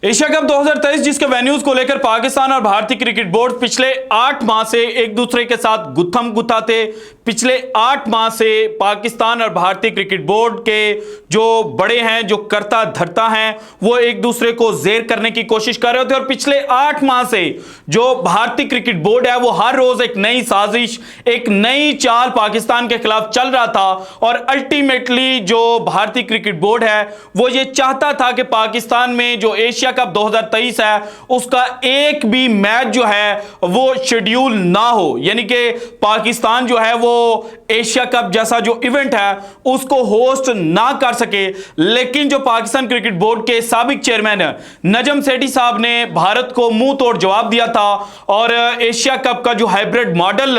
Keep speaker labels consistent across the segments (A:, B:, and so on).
A: Asia cup 2023 जिसके venues को लेकर पाकिस्तान और भारतीय क्रिकेट बोर्ड पिछले 8 माह से एक दूसरे के साथ गुत्थम गुत्था थे। पिछले 8 माह से पाकिस्तान और भारतीय क्रिकेट बोर्ड के जो बड़े हैं, जो कर्ता धर्ता हैं, वो एक दूसरे को जेर करने की कोशिश कर रहे थे। और पिछले 8 माह से जो भारतीय क्रिकेट बोर्ड है वो हर रोज एक नई साजिश, एक नई चाल पाकिस्तान के खिलाफ चल रहा था। और अल्टीमेटली जो भारतीय क्रिकेट बोर्ड है वो ये चाहता था कि पाकिस्तान में जो एशिया कप 2023 है उसका एक भी मैच जो है वो शेड्यूल ना हो, यानी कि पाकिस्तान जो है वो एशिया कप जैसा जो इवेंट है उसको होस्ट ना कर सके। लेकिन जो पाकिस्तान क्रिकेट बोर्ड के साबिक चेयरमैन नजम सेठी साहब ने भारत को मुंह तोड़ जवाब दिया था और एशिया कप का जो हाइब्रिड मॉडल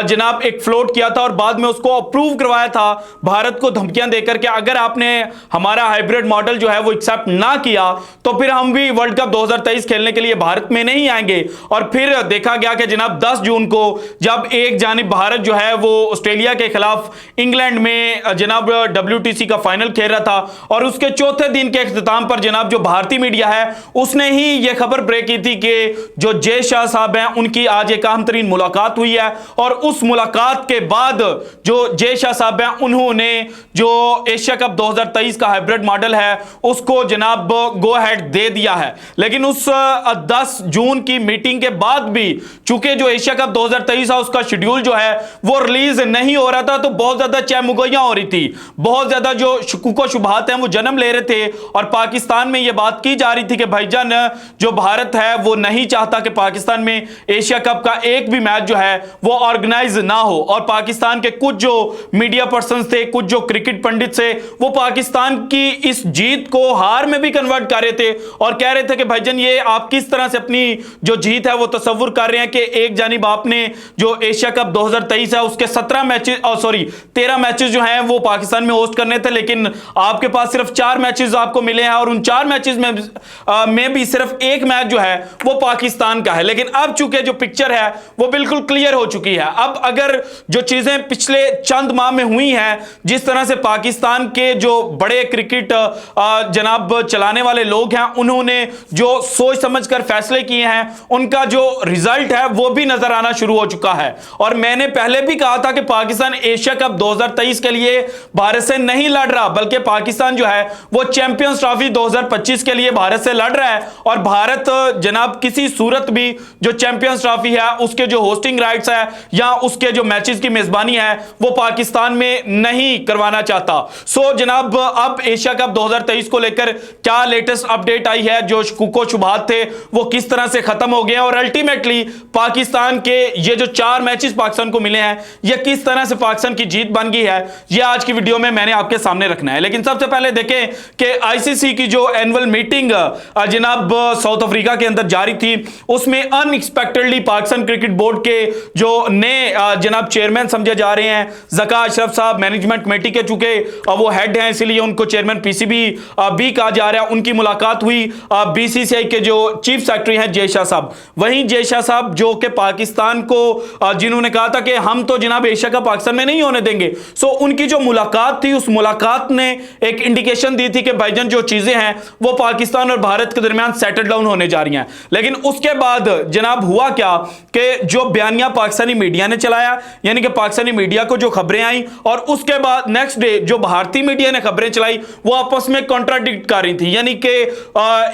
A: जनाब एक फ्लोट किया था और बाद में उसको अप्रूव करवाया था भारत को धमकियां देकर के अगर आपने हमारा हाइब्रिड मॉडल जो है वो एक्सेप्ट ना किया तो फिर हम भी वर्ल्ड कप 2023 खेलने के लिए भारत में नहीं आएंगे। और फिर देखा गया कि जनाब 10 जून को जब एक जानिब भारत जो है वो ऑस्ट्रेलिया के खिलाफ इंग्लैंड में जनाब WTC का फाइनल खेल रहा था और उसके चौथे दिन के इख्तिताम पर जनाब जो भारतीय मीडिया है उसने ही यह खबर ब्रेक की थी कि जो जय शाह साहब हैं उनकी आज एक अहम तरीन मुलाकात हुई है। और उस मुलाकात के बाद जो जय शाह साहब हैं उन्होंने जो एशिया कप 2023 का हाइब्रिड मॉडल है उसको जनाब गो अहेड दे दिया है। लेकिन उस 10 जून की मीटिंग के बाद भी चूंकि जो एशिया कप 2023 है उसका शेड्यूल जो है वो रिलीज नहीं हो रहा था तो बहुत ज्यादा चहमुगैयां हो रही थी, बहुत ज्यादा जो शुकूक शुबहात हैं वो जन्म ले रहे थे। और पाकिस्तान में यह बात की जा रही थी कि भाईजान जो भारत है वो नहीं चाहता कि पाकिस्तान में एशिया कप का एक भी मैच जो है वो ऑर्गेनाइज ना हो। और पाकिस्तान के कुछ जो मीडिया पर्सन थे, कुछ जो क्रिकेट पंडित थे, वो पाकिस्तान की इस जीत को हार में भी कन्वर्ट कर रहे थे और कह रहे थे कि भाईजान ये आप किस तरह से अपनी जो जीत है वो तस्वुर कर रहे हैं कि एक जानिब आपने जो एशिया कप 2023 है उसके 13 मैचेस जो हैं वो पाकिस्तान में होस्ट करने थे, लेकिन आपके पास सिर्फ 4 मैचेस आपको मिले हैं और उन 4 मैचेस में भी सिर्फ एक मैच जो है वो पाकिस्तान का है। लेकिन अब चूंकि जो पिक्चर है वो बिल्कुल क्लियर हो चुकी है। अब अगर जो चीजें पिछले चंद माह में हुई हैं, जिस तरह से पाकिस्तान के जो बड़े क्रिकेट जनाब चलाने वाले लोग हैं उन्होंने जो सोच समझकर फैसले किए हैं उनका जो रिजल्ट है वो भी नजर आना शुरू हो चुका है। और मैंने पहले भी कहा था कि पाकिस्तान एशिया कप 2023 के लिए भारत से नहीं लड़ रहा, बल्कि पाकिस्तान जो है वो चैंपियंस ट्रॉफी 2025 के लिए भारत से लड़ रहा है। और भारत जनाब किसी सूरत भी जो चैंपियंस ट्रॉफी है उसके जो होस्टिंग राइट्स है या उसके जो मैचेस की मेजबानी है वो पाकिस्तान में नहीं करवाना चाहता। सो जनाब अब एशिया कप 2023 को लेकर क्या लेटेस्ट अपडेट आई है, जो शुकूक शुबहात थे वो किस तरह से खत्म हो गए और अल्टीमेटली पाकिस्तान के ये जो 4 मैचेस पाकिस्तान को मिले हैं ये किस तरह से पाकिस्तान की जीत बन गई है, ये आज की वीडियो में मैंने आपके सामने रखना है। लेकिन सबसे पहले देखें कि आईसीसी की जो एनुअल मीटिंग जनाब साउथ अफ्रीका के अंदर जारी थी उसमें अनएक्सपेक्टेडली पाकिस्तान क्रिकेट बोर्ड के जो नए जनाब चेयरमैन समझे जा रहे हैं ज़का अशरफ साहब, मैनेजमेंट कमेटी के चूंकि वो हेड हैं इसीलिए उनको चेयरमैन पीसीबी भी कहा जा रहा है, उनकी मुलाकात हुई बीसीसीआई के जो चीफ सेक्रेटरी हैं जय शाह साहब। वहीं जय शाह साहब जो कि पाकिस्तान को जिन्होंने कहा था कि हम तो जनाब एशिया का पाकिस्तान में नहीं होने देंगे, सो उनकी जो मुलाकात थी उस मुलाकात ने एक इंडिकेशन दी थी कि भाईजान जो चीजें हैं वो पाकिस्तान और भारत के दरमियान सेटल डाउन होने जा रही हैं। लेकिन उसके बाद जनाब हुआ क्या कि जो बयानिया पाकिस्तानी मीडिया ने चलाया, यानी कि पाकिस्तानी मीडिया को जो खबरें आई और उसके बाद नेक्स्ट डे जो भारतीय मीडिया ने खबरें चलाई वो आपस में कॉन्ट्राडिक्ट कर रही थी। यानी कि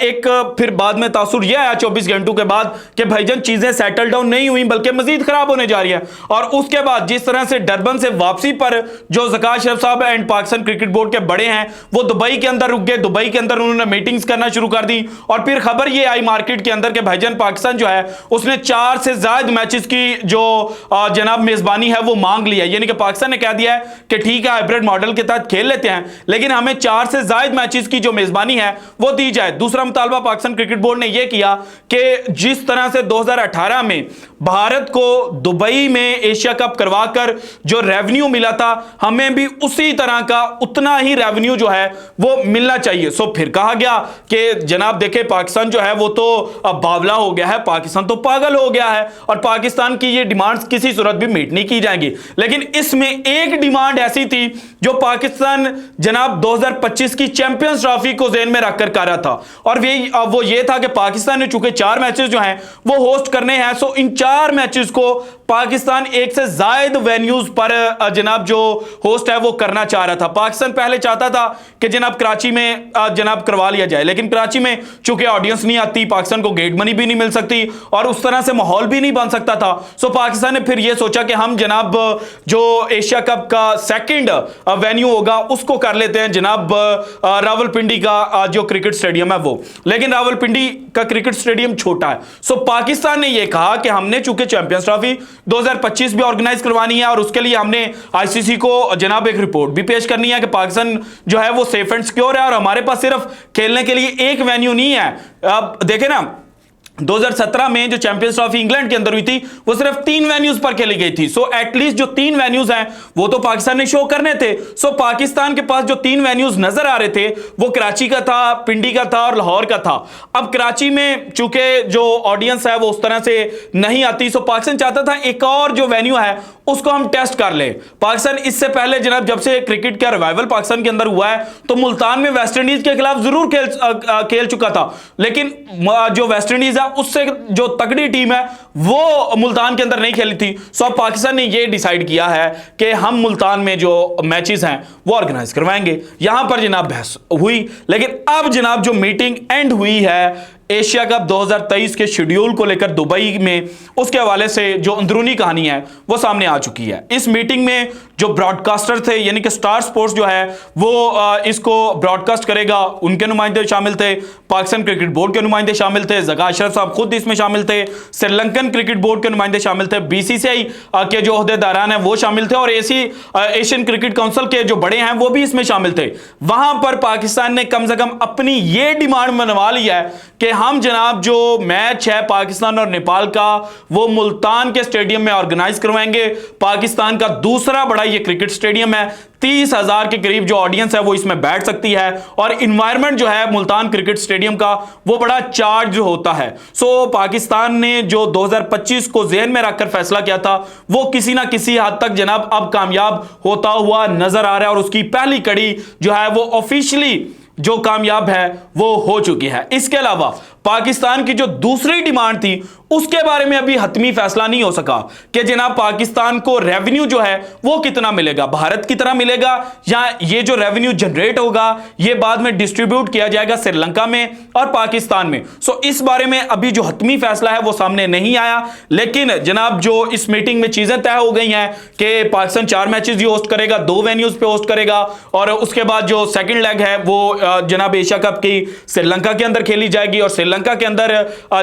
A: एक फिर बाद में तासुर यह आया 24 घंटों के बाद कि भाईजान चीजें सेटल डाउन नहीं हुई बल्कि मजीद खराब होने जा रही है। और उसके बाद जिस तरह से डरबन से वापसी पर जो ज़का अशरफ साहब एंड पाकिस्तान क्रिकेट बोर्ड के बड़े हैं वो दुबई के अंदर रुक गए, दुबई के अंदर उन्होंने मीटिंग्स करना शुरू कर दी और फिर खबर ये आई मार्केट के अंदर कि भाईजान पाकिस्तान जो है उसने 4 से ज्यादा मैचेस की जो जनाब मेजबानी है वो मांग लिया। यानी कि पाकिस्तान ने कह दिया है कि ठीक है हाइब्रिड मॉडल के तहत खेल लेते हैं लेकिन हमें 4 से ज्यादा मैचेस की जो मेजबानी है वो दी जाए। दूसरा मुतालबा पाकिस्तान क्रिकेट बोर्ड ने यह किया कि जिस तरह से 2018 में भारत को दुबई में एशिया कप करवाकर जो रेवेन्यू मिला था हमें भी उसी तरह का उतना ही रेवेन्यू जो है वो मिलना चाहिए। सो फिर कहा गया कि जनाब देखे पाकिस्तान जो है वो तो अब बावला हो गया है, पाकिस्तान तो पागल हो गया है और पाकिस्तान की ये डिमांड्स किसी सूरत भी मीट नहीं की जाएंगी। लेकिन इसमें एक डिमांड ऐसी थी जो पाकिस्तान जनाब 2025 की चैंपियंस ट्रॉफी को जेन में रखकर कर रहा था और वो ये था कि पाकिस्तान ने चूंकि 4 मैचेस जो हैं वो होस्ट करने हैं, सो इन 4 मैचेस को पाकिस्तान एक से ज्यादा वेन्यूज पर जनाब जो होस्ट है वो करना चाह रहा था। पाकिस्तान पहले चाहता था कि जनाब कराची में जनाब करवा लिया जाए, लेकिन कराची में चूंकि ऑडियंस नहीं आती, पाकिस्तान को गेट मनी भी नहीं मिल सकती और उस तरह से माहौल भी नहीं बन सकता था। सो पाकिस्तान ने फिर यह सोचा कि हम जनाब जो एशिया कप का सेकंड वेन्यू होगा उसको कर लेते हैं जनाब रावलपिंडी का जो क्रिकेट स्टेडियम है वो, लेकिन रावलपिंडी का क्रिकेट स्टेडियम छोटा है। सो पाकिस्तान ने यह कहा कि हमने चूंकि चैंपियंस ट्रॉफी 2025 भी ऑर्गेनाइज करवानी है और उसके लिए हमने आईसीसी को जनाब एक रिपोर्ट भी पेश करनी है कि पाकिस्तान जो है वो सेफ एंड सिक्योर है और हमारे पास सिर्फ खेलने के लिए एक वेन्यू नहीं है। अब देखें ना, 2017 में जो चैंपियंस ट्रॉफी इंग्लैंड के अंदर हुई थी वो सिर्फ 3 वेन्यूज पर खेली गई थी। सो एटलीस्ट जो 3 वेन्यूज हैं वो तो पाकिस्तान ने शो करने थे। सो पाकिस्तान के पास जो 3 वेन्यूज नजर आ रहे थे वो कराची का था, पिंडी का था और लाहौर का था। अब कराची में चूंकि जो ऑडियंस है वो उस तरह से नहीं आती, सो पाकिस्तान चाहता था एक और जो वेन्यू है उसको हम टेस्ट कर ले। पाकिस्तान इससे पहले जनाब जब से क्रिकेट का रिवाइवल पाकिस्तान के अंदर हुआ है तो मुल्तान में वेस्ट इंडीज के खिलाफ जरूर खेल चुका था, लेकिन जो वेस्ट इंडीज है उससे जो तगड़ी टीम है वो मुल्तान के अंदर नहीं खेली थी। सो अब पाकिस्तान ने यह डिसाइड किया है कि हम मुल्तान में जो मैचेस हैं वो ऑर्गेनाइज करवाएंगे। यहां पर जनाब बहस हुई, लेकिन अब जनाब जो मीटिंग एंड हुई है एशिया कप 2023 के शेड्यूल को लेकर दुबई में, उसके हवाले से जो अंदरूनी कहानी है वो सामने आ चुकी है। इस मीटिंग में जो ब्रॉडकास्टर थे यानी कि स्टार स्पोर्ट्स जो है वो इसको ब्रॉडकास्ट करेगा, उनके नुमाइंदे शामिल थे, पाकिस्तान क्रिकेट बोर्ड के नुमाइंदे शामिल थे, जका अशरफ साहब खुद इसमें शामिल थे, श्रीलंकन क्रिकेट बोर्ड के नुमाइंदे शामिल थे, बीसीसीआई के जो ओहदेदारान हैं वो शामिल थे और एशियन क्रिकेट काउंसिल के जो बड़े हैं वो भी इसमें शामिल थे। वहां पर पाकिस्तान ने कम से कम अपनी ये डिमांड मनवा लिया है कि हम जनाब जो मैच है पाकिस्तान और नेपाल का वो मुल्तान के स्टेडियम में ऑर्गेनाइज करवाएंगे। पाकिस्तान का दूसरा बड़ा ये क्रिकेट स्टेडियम है, 30,000 के करीब जो ऑडियंस है वो इसमें बैठ सकती है और इन्वायरमेंट जो है मुल्तान क्रिकेट स्टेडियम का वो बड़ा चार्ज होता है। सो पाकिस्तान ने जो 2025 को ज़हन में रखकर फैसला किया था वो किसी ना किसी हद तक जनाब अब कामयाब होता हुआ नजर आ रहा है और उसकी पहली कड़ी जो है वो ऑफिशियली जो कामयाब है वो हो चुकी है। इसके अलावा पाकिस्तान की जो दूसरी डिमांड थी उसके बारे में अभी हतमी फैसला नहीं हो सका कि जनाब पाकिस्तान को रेवेन्यू जो है वो कितना मिलेगा, भारत की तरह मिलेगा या ये जो रेवेन्यू जनरेट होगा ये बाद में डिस्ट्रीब्यूट किया जाएगा श्रीलंका में और पाकिस्तान में। सो इस बारे में अभी जो हतमी फैसला है वो सामने नहीं आया, लेकिन जनाब जो इस मीटिंग में चीजें तय हो गई हैं कि पाकिस्तान 4 मैचेस ही होस्ट करेगा, 2 वेन्यूज पे होस्ट करेगा और उसके बाद जो सेकेंड लेग है वो जनाब एशिया कप की श्रीलंका के अंदर खेली जाएगी और श्रीलंका के अंदर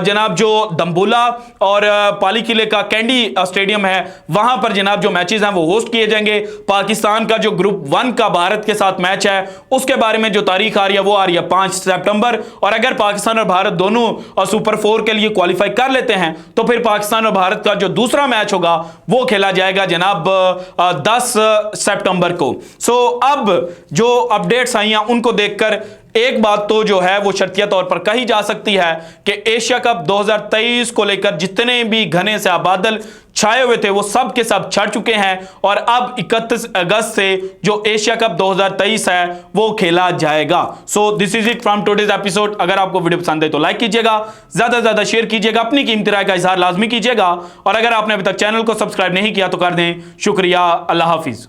A: जनाब जो दम्बुला और पाली किले का कैंडी स्टेडियम है वहां पर जनाब जो मैचेस हैं वो होस्ट किए जाएंगे। पाकिस्तान का जो ग्रुप 1 का भारत के साथ मैच है उसके बारे में जो तारीख आ रही है वो आ रही है 5 सितंबर और अगर पाकिस्तान और भारत दोनों सुपर 4 के लिए क्वालिफाई कर लेते हैं तो फिर पाकिस्तान और भारत का जो दूसरा मैच होगा वो खेला जाएगा जनाब 10 सितंबर को। सो अब जो अपडेट्स आई हैं उनको देखकर एक बात तो जो है वो शर्तिया तौर पर कही जा सकती है कि एशिया कप 2023 को लेकर जितने भी घने से बादल छाए हुए थे वो सब के सब छट चुके हैं और अब 31 अगस्त से जो एशिया कप 2023 है वो खेला जाएगा। So this is it from today's episode. अगर आपको वीडियो पसंद है तो लाइक कीजिएगा, ज्यादा से ज्यादा शेयर कीजिएगा, अपनी कीमती राय का इजहार लाजमी कीजिएगा और अगर आपने अभी तक चैनल को सब्सक्राइब नहीं किया तो कर दें। शुक्रिया, अल्लाह हाफिज।